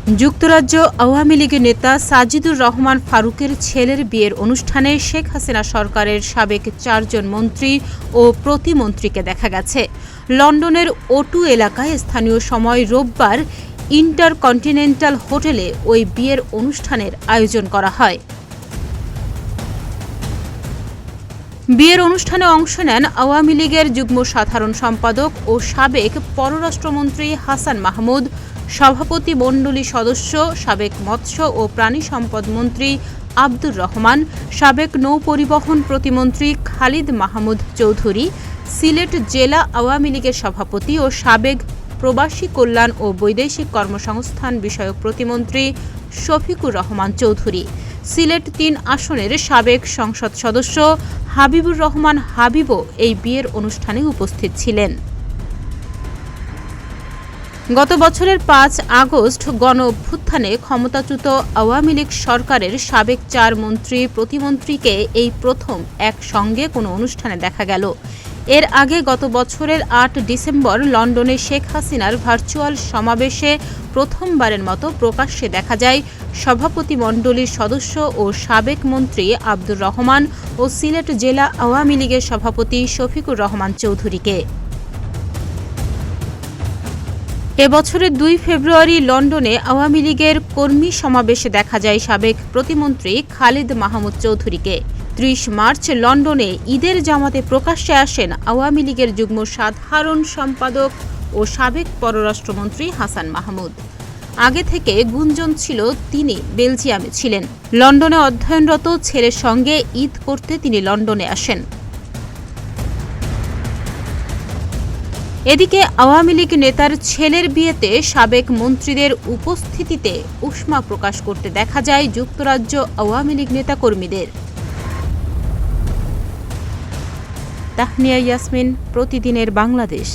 যুক্তরাজ্য আওয়ামী লীগের নেতা সাজিদুর রহমান ফারুকের ছেলের বিয়ের অনুষ্ঠানে শেখ হাসিনা সরকারের সাবেক ৪ জন মন্ত্রী ও প্রতিমন্ত্রীকে দেখা গেছে। লন্ডনের ওটু এলাকায় স্থানীয় সময় রোববার ইন্টারকন্টিনেন্টাল হোটেলে ওই বিয়ের অনুষ্ঠানের আয়োজন করা হয়। বিয়ের অনুষ্ঠানে অংশ নেন আওয়ামী লীগের যুগ্ম সাধারণ সম্পাদক ও সাবেক পররাষ্ট্রমন্ত্রী হাসান মাহমুদ, সভাপতি মণ্ডলী সদস্য সাবেক মৎস্য ও প্রাণী সম্পদ মন্ত্রী আব্দুর রহমান, সাবেক নৌপরিবহন প্রতিমন্ত্রী খালিদ মাহমুদ চৌধুরী, সিলেট জেলা আওয়ামী লীগের সভাপতি ও সাবেক প্রবাসী কল্যাণ ও বৈদেশিক কর্মসংস্থান বিষয়ক প্রতিমন্ত্রী শফিকুর রহমান চৌধুরী, সিলেট ৩ আসনের সাবেক সংসদ সদস্য হাবিবুর রহমান হাবিবও এই বিয়ের অনুষ্ঠানে উপস্থিত ছিলেন। গত বছরের ৫ আগস্ট গণঅভ্যুত্থানে ক্ষমতাচ্যুত আওয়ামী লীগ সরকারের সাবেক ৪ মন্ত্রী প্রতিমন্ত্রীকে এই প্রথম একসঙ্গে কোনো অনুষ্ঠানে দেখা গেল। এর আগে গত বছরের ৮ ডিসেম্বর লন্ডনে শেখ হাসিনার ভার্চুয়াল সমাবেশে প্রথমবারের মতো প্রকাশ্যে দেখা যায় সভাপতিমণ্ডলীর সদস্য ও সাবেক মন্ত্রী আব্দুর রহমান ও সিলেট জেলা আওয়ামী লীগের সভাপতি শফিকুর রহমান চৌধুরীকে। এবছরের ২ ফেব্রুয়ারি লন্ডনে আওয়ামী লীগের কর্মী সমাবেশে দেখা যায় সাবেক প্রতিমন্ত্রী খালিদ মাহমুদ চৌধুরীকে। ৩০ মার্চ লন্ডনে ঈদের জামাতে প্রকাশ্যে আসেন আওয়ামী লীগের যুগ্ম সাধারণ সম্পাদক ও সাবেক পররাষ্ট্রমন্ত্রী হাসান মাহমুদ। আগে থেকে গুঞ্জন ছিল তিনি বেলজিয়ামে ছিলেন। লন্ডনে অধ্যয়নরত ছেলের সঙ্গে ঈদ করতে তিনি লন্ডনে আসেন। এদিকে আওয়ামী লীগ নেতার ছেলের বিয়েতে সাবেক মন্ত্রীদের উপস্থিতিতে উষ্মা প্রকাশ করতে দেখা যায় যুক্তরাজ্য আওয়ামী লীগ নেতাকর্মীদের। তাহনিয়া ইয়াসমিন, প্রতিদিনের বাংলাদেশ।